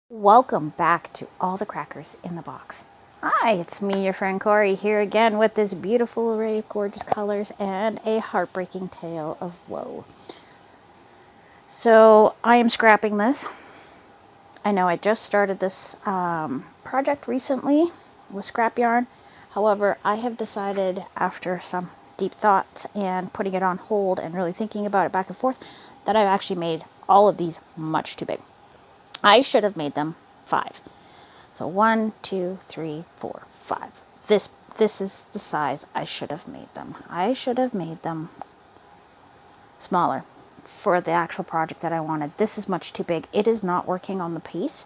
Welcome back to All the Crackers in the Box. Hi, it's me, your friend Corey, here again with this beautiful array of gorgeous colors and a heartbreaking tale of woe. So I am scrapping this. I know I just started this project recently with scrap yarn. However, I have decided after some deep thoughts and putting it on hold and really thinking about it back and forth that I've actually made all of these much too big. I should have made them 5. So 1, 2, 3, 4, 5. This is the size I should have made them. I should have made them smaller for the actual project that I wanted. This is much too big. It is not working on the piece.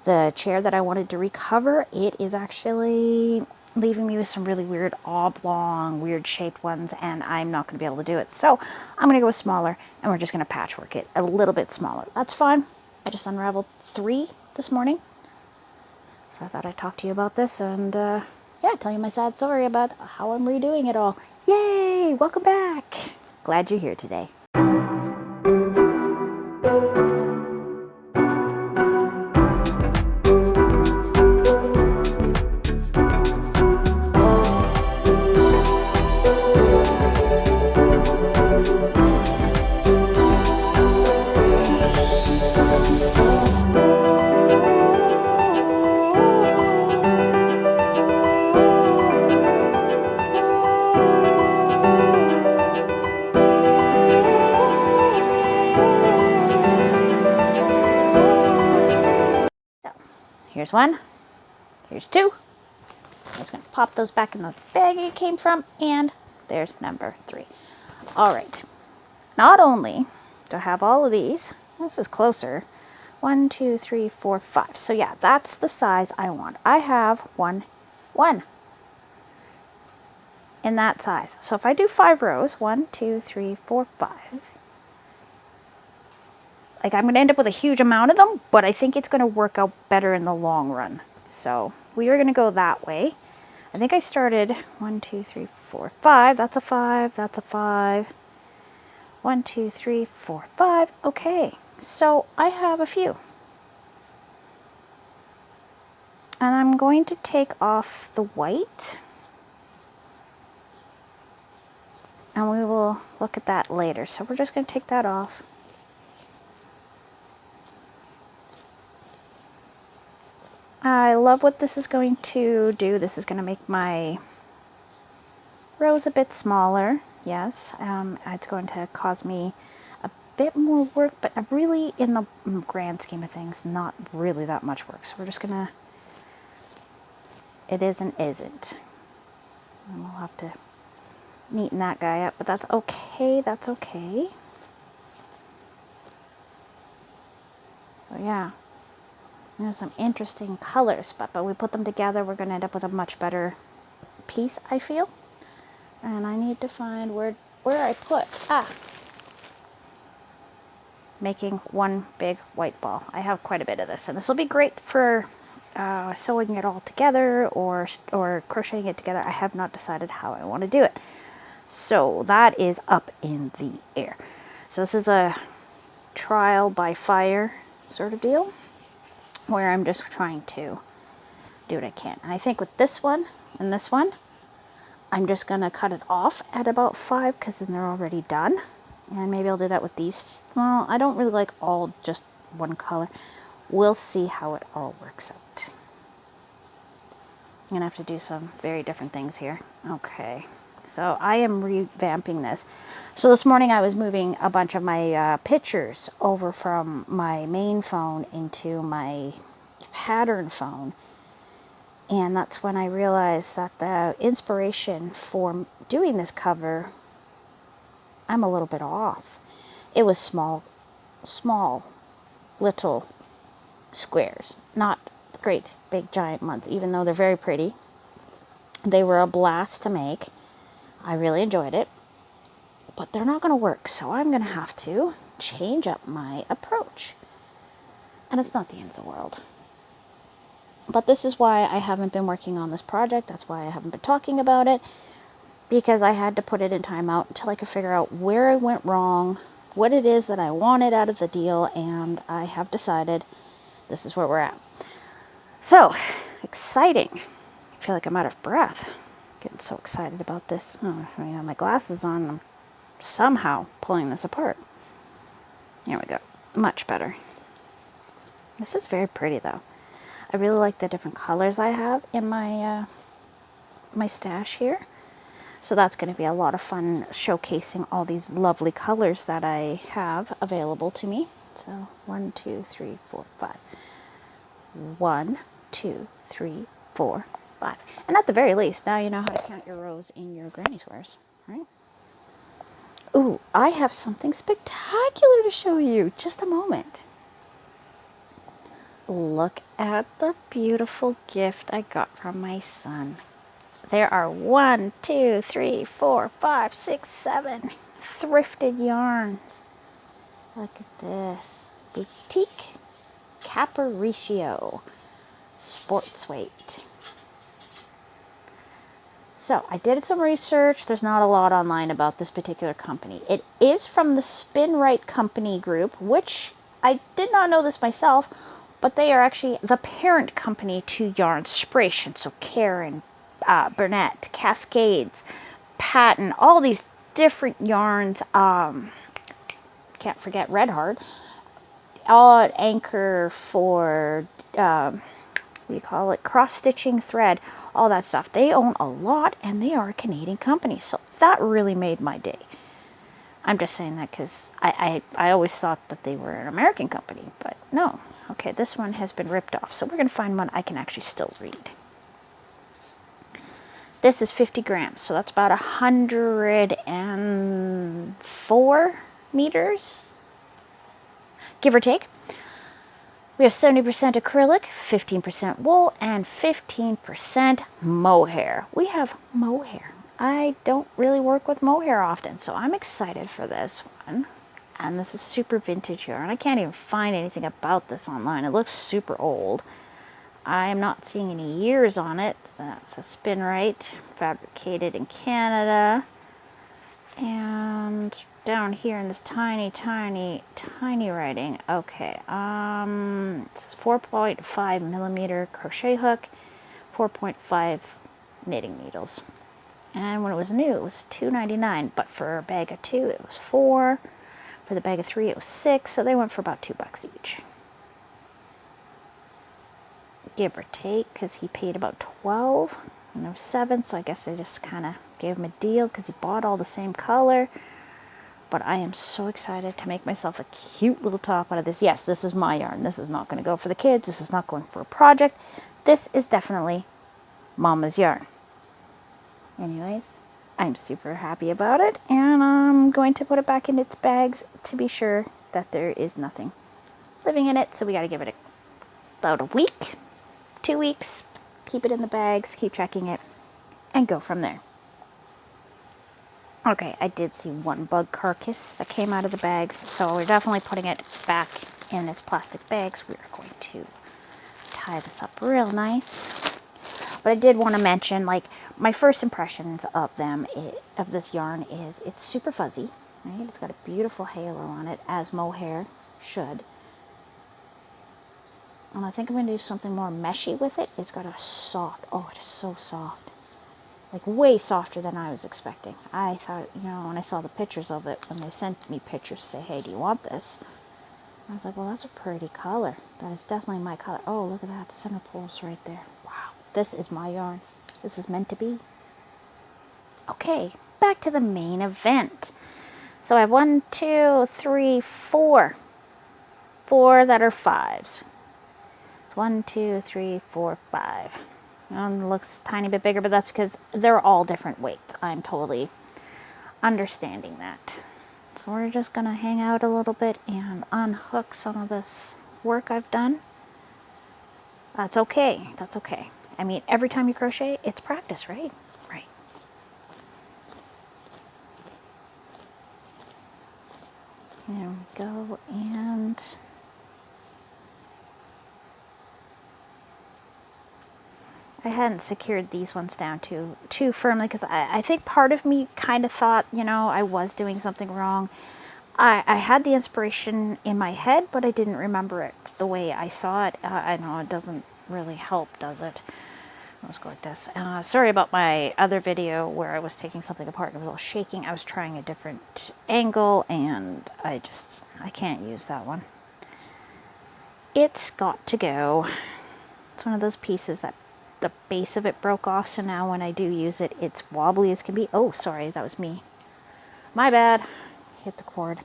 The chair that I wanted to recover, it is actually leaving me with some really weird oblong, weird shaped ones, and I'm not going to be able to do it. So I'm going to go with smaller, and we're just going to patchwork it a little bit smaller. That's fine. I just unraveled 3 this morning. So I thought I'd talk to you about this and, yeah, tell you my sad story about how I'm redoing it all. Yay! Welcome back! Glad you're here today. Here's 1, here's 2. I'm just going to pop those back in the bag it came from, and there's number 3. All right. Not only do I have all of these, this is closer. 1, 2, 3, 4, 5. So yeah, that's the size I want. I have one in that size. So if I do 5 rows, 1, 2, 3, 4, 5. Like, I'm going to end up with a huge amount of them, but I think it's going to work out better in the long run. So we are going to go that way. I think I started 1, 2, 3, 4, 5. That's a 5. That's a 5. 1, 2, 3, 4, 5. Okay, so I have a few. And I'm going to take off the white. And we will look at that later. So we're just going to take that off. I love what this is going to do. This is going to make my rows a bit smaller. Yes, it's going to cause me a bit more work, but really, in the grand scheme of things, not really that much work. So we're just going to, it is and isn't. And we'll have to neaten that guy up, but that's okay. That's okay. So yeah. There's some interesting colors, but we put them together, we're going to end up with a much better piece, I feel. And I need to find where I put, making one big white ball. I have quite a bit of this, and this will be great for sewing it all together or crocheting it together. I have not decided how I want to do it. So that is up in the air. So this is a trial by fire sort of deal, where I'm just trying to do what I can. And I think with this one and this one, I'm just going to cut it off at about 5 because then they're already done. And maybe I'll do that with these. Well, I don't really like all just one color. We'll see how it all works out. I'm going to have to do some very different things here. Okay, so I am revamping this. So this morning I was moving a bunch of my pictures over from my main phone into my pattern phone. And that's when I realized that the inspiration for doing this cover, I'm a little bit off. It was small, little squares. Not great, big, giant ones, even though they're very pretty. They were a blast to make. I really enjoyed it. But they're not going to work, so I'm going to have to change up my approach. And it's not the end of the world. But this is why I haven't been working on this project. That's why I haven't been talking about it. Because I had to put it in timeout until I could figure out where I went wrong, what it is that I wanted out of the deal, and I have decided this is where we're at. So, exciting. I feel like I'm out of breath. Getting so excited about this. Oh, I have my glasses on. I'm somehow pulling this apart. Here we go. Much better. This is very pretty though. I really like the different colors I have in my my stash here. So that's going to be a lot of fun showcasing all these lovely colors that I have available to me. So 1, 2, 3, 4, 5. 1, 2, 3, 4, 5. And at the very least, now you know how to count your rows in your granny squares, right? Ooh, I have something spectacular to show you. Just a moment. Look at the beautiful gift I got from my son. There are 1, 2, 3, 4, 5, 6, 7 thrifted yarns. Look at this. Boutique Capriccio sports weight. So I did some research. There's not a lot online about this particular company. It is from the Spin Right Company group, which I did not know this myself, but they are actually the parent company to Yarnspiration. So Karen, Burnett, Cascades, Patton, all these different yarns. Can't forget Red Heart. All at Anchor for, what do you call it, cross-stitching thread, all that stuff. They own a lot, and they are a Canadian company. So that really made my day. I'm just saying that because I always thought that they were an American company, but no. Okay, this one has been ripped off, so we're going to find one I can actually still read. This is 50 grams, so that's about 104 meters, give or take. We have 70% acrylic, 15% wool, and 15% mohair. We have mohair. I don't really work with mohair often, so I'm excited for this one. And this is super vintage yarn. I can't even find anything about this online. It looks super old. I am not seeing any years on it. That's a Spin Right, fabricated in Canada. And down here in this tiny, tiny, tiny writing. Okay, this is 4.5 millimeter crochet hook, 4.5 knitting needles. And when it was new, it was $2.99, but for a bag of 2, it was $4. For the bag of 3, it was $6, so they went for about $2 each. Give or take, because he paid about $12, and there was 7, so I guess they just kind of gave him a deal because he bought all the same color. But I am so excited to make myself a cute little top out of this. Yes, this is my yarn. This is not going to go for the kids. This is not going for a project. This is definitely Mama's yarn. Anyways, I'm super happy about it, and I'm going to put it back in its bags to be sure that there is nothing living in it. So we got to give it about a week, 2 weeks, keep it in the bags, keep checking it, and go from there. Okay, I did see one bug carcass that came out of the bags, so we're definitely putting it back in its plastic bags. We're going to tie this up real nice. But I did want to mention, like, my first impressions of them, of this yarn is it's super fuzzy, right? It's got a beautiful halo on it, as mohair should. And I think I'm going to do something more meshy with it. It's got a soft, oh, it is so soft. Like, way softer than I was expecting. I thought, you know, when I saw the pictures of it, when they sent me pictures to say, hey, do you want this? I was like, well, that's a pretty color. That is definitely my color. Oh, look at that. The center pole's right there. Wow. This is my yarn. This is meant to be. Okay, back to the main event. So I have 1, 2, 3, 4. 4 that are 5s. 1, 2, 3, 4, 5. It looks a tiny bit bigger, but that's because they're all different weights. I'm totally understanding that. So we're just going to hang out a little bit and unhook some of this work I've done. That's okay. That's okay. I mean, every time you crochet, it's practice, right? Right. There we go. And I hadn't secured these ones down too firmly because I think part of me kind of thought, you know, I was doing something wrong. I had the inspiration in my head, but I didn't remember it the way I saw it. I know it doesn't really help, does it? Let's go like this. Sorry about my other video where I was taking something apart and it was all shaking. I was trying a different angle and I can't use that one. It's got to go. It's one of those pieces that the base of it broke off, so now when I do use it, it's wobbly as can be. Oh, sorry, that was me. My bad. Hit the cord.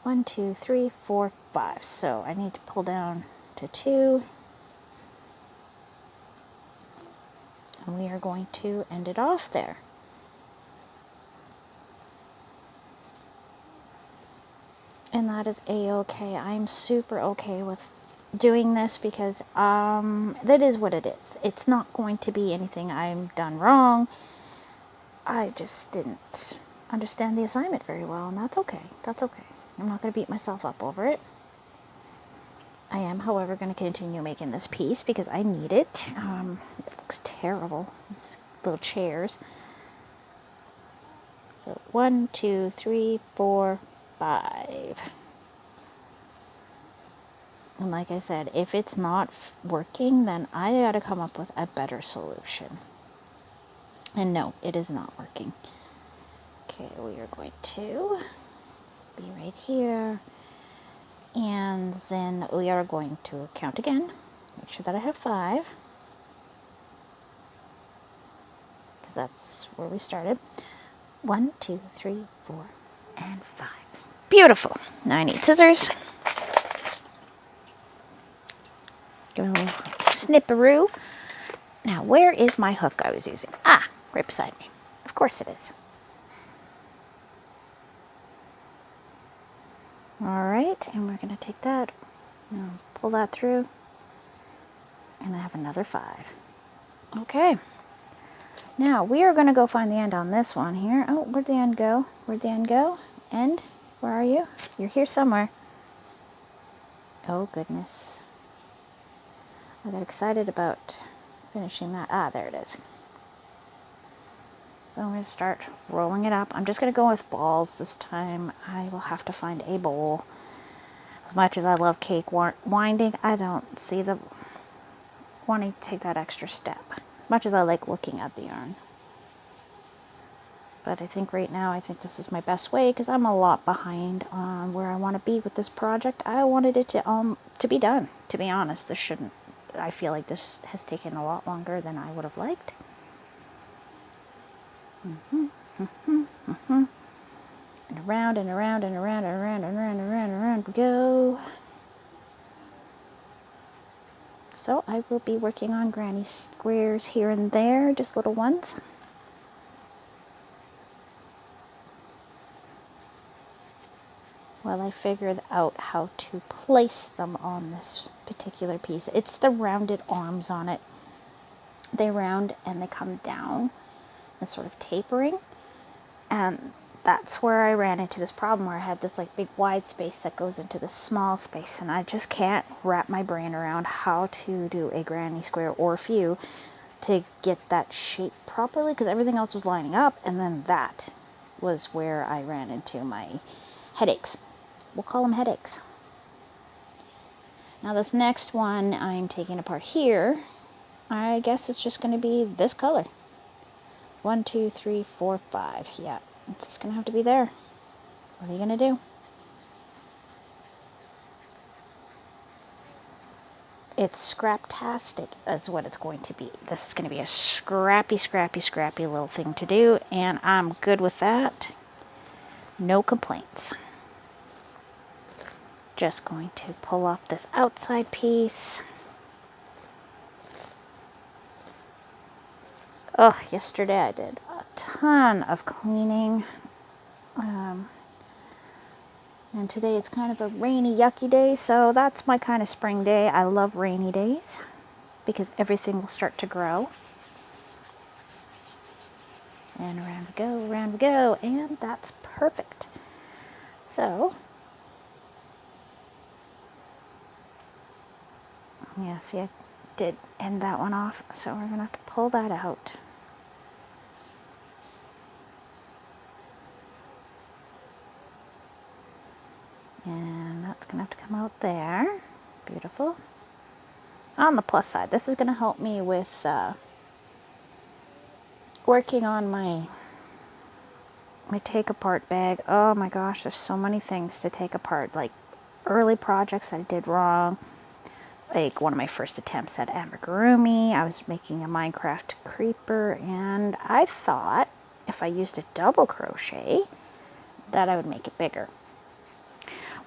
1, 2, 3, 4, 5. So I need to pull down to 2. And we are going to end it off there. And that is a-okay. I'm super okay with doing this because that is what it is. It's not going to be anything I've done wrong. I just didn't understand the assignment very well, and that's okay. That's okay. I'm not going to beat myself up over it. I am, however, going to continue making this piece because I need it. It looks terrible. These little chairs. So 1, 2, 3, 4, 5. And like I said, if it's not working, then I got to come up with a better solution. And no, it is not working. Okay, we are going to be right here. And then we are going to count again. Make sure that I have 5. Because that's where we started. 1, 2, 3, 4, and 5. Beautiful. Now I need scissors. Give it a little snipperoo. Now, where is my hook I was using? Ah, right beside me. Of course it is. Alright, and we're going to take that, and pull that through, and I have another 5. Okay. Now, we are going to go find the end on this one here. Oh, where'd the end go? Where'd the end go? End? Where are you? You're here somewhere. Oh, goodness. I got excited about finishing that. Ah, there it is. So I'm going to start rolling it up. I'm just going to go with balls this time. I will have to find a bowl. As much as I love cake winding, I don't see the wanting to take that extra step. As much as I like looking at the yarn. But I think right now, I think this is my best way because I'm a lot behind on where I want to be with this project. I wanted it to be done, to be honest. This shouldn't, I feel like this has taken a lot longer than I would have liked. And around and around and around and around and around and around and around we go. So I will be working on granny squares here and there, just little ones. While I figured out how to place them on this particular piece. It's the rounded arms on it. They round and they come down, and sort of tapering. And that's where I ran into this problem where I had this like big wide space that goes into this small space, and I just can't wrap my brain around how to do a granny square or a few to get that shape properly because everything else was lining up, and then that was where I ran into my headaches. We'll call them headaches. Now this next one I'm taking apart here, I guess it's just going to be this color. 1, 2, 3, 4, 5. Yeah, it's just going to have to be there. What are you going to do? It's scraptastic is what it's going to be. This is going to be a scrappy, scrappy, scrappy little thing to do, and I'm good with that. No complaints. Just going to pull off this outside piece. Oh, yesterday I did a ton of cleaning. And today it's kind of a rainy, yucky day, so that's my kind of spring day. I love rainy days because everything will start to grow. And around we go, and that's perfect. So, yeah, see, I did end that one off, so we're going to have to pull that out. And that's going to have to come out there. Beautiful. On the plus side, this is going to help me with working on my take apart bag. Oh my gosh, there's so many things to take apart, like early projects that I did wrong. Like one of my first attempts at amigurumi, I was making a Minecraft creeper, and I thought if I used a double crochet that I would make it bigger.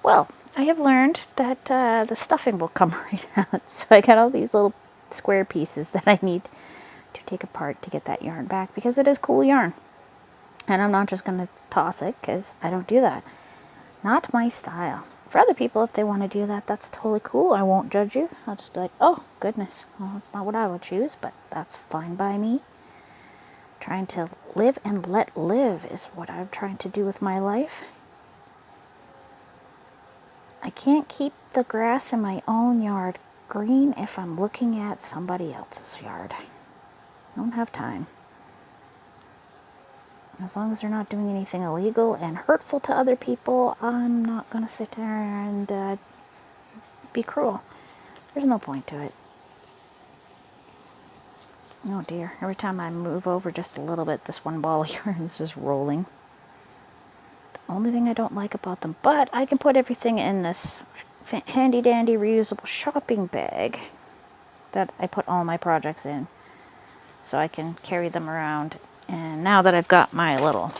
Well, I have learned that the stuffing will come right out. So I got all these little square pieces that I need to take apart to get that yarn back, because it is cool yarn. And I'm not just going to toss it, because I don't do that. Not my style. For other people, if they want to do that, that's totally cool. I won't judge you. I'll just be like, oh, goodness. Well, that's not what I would choose, but that's fine by me. Trying to live and let live is what I'm trying to do with my life. I can't keep the grass in my own yard green if I'm looking at somebody else's yard. I don't have time. As long as they're not doing anything illegal and hurtful to other people, I'm not going to sit there and be cruel. There's no point to it. Oh dear, every time I move over just a little bit, this one ball of yarn is just rolling. The only thing I don't like about them, but I can put everything in this handy dandy reusable shopping bag that I put all my projects in, so I can carry them around. And now that I've got my little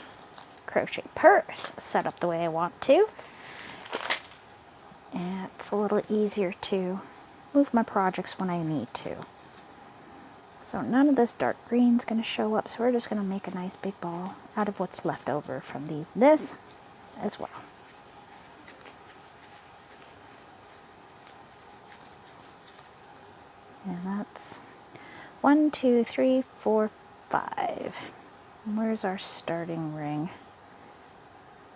crochet purse set up the way I want to, it's a little easier to move my projects when I need to. So none of this dark green is going to show up, so we're just going to make a nice big ball out of what's left over from this as well. And that's 1, 2, 3, 4, 5. And where's our starting ring?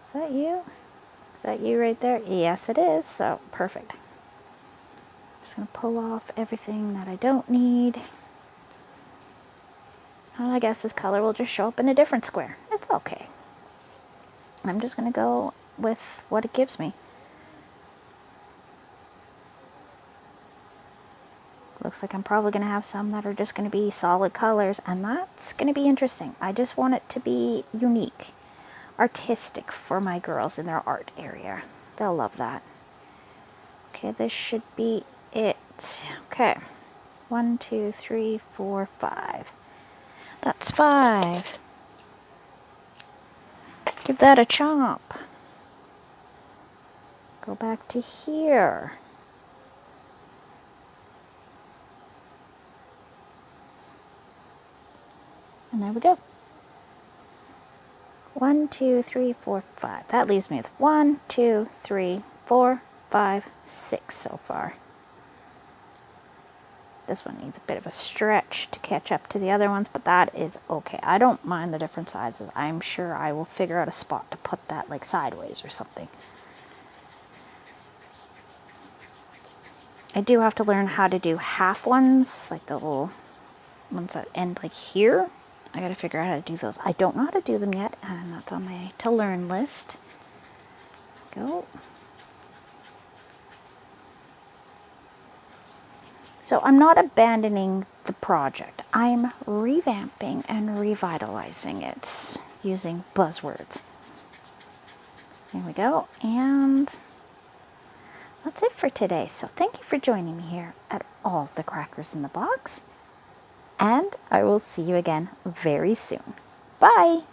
Is that you? Is that you right there? Yes, it is. So perfect. I'm just going to pull off everything that I don't need. And I guess this color will just show up in a different square. It's okay. I'm just going to go with what it gives me. Looks like I'm probably going to have some that are just going to be solid colors, and that's going to be interesting. I just want it to be unique, artistic for my girls in their art area. They'll love that. Okay, this should be it. Okay, 1, 2, 3, 4, 5. That's 5. Give that a chomp. Go back to here. And there we go. 1, 2, 3, 4, 5. That leaves me with 1, 2, 3, 4, 5, 6 so far. This one needs a bit of a stretch to catch up to the other ones, but that is okay. I don't mind the different sizes. I'm sure I will figure out a spot to put that like sideways or something. I do have to learn how to do half ones, like the little ones that end like here. I gotta figure out how to do those. I don't know how to do them yet, and that's on my to learn list. Go. So I'm not abandoning the project. I'm revamping and revitalizing it using buzzwords. Here we go. And that's it for today. So thank you for joining me here at All the Crackers in the Box. And I will see you again very soon. Bye!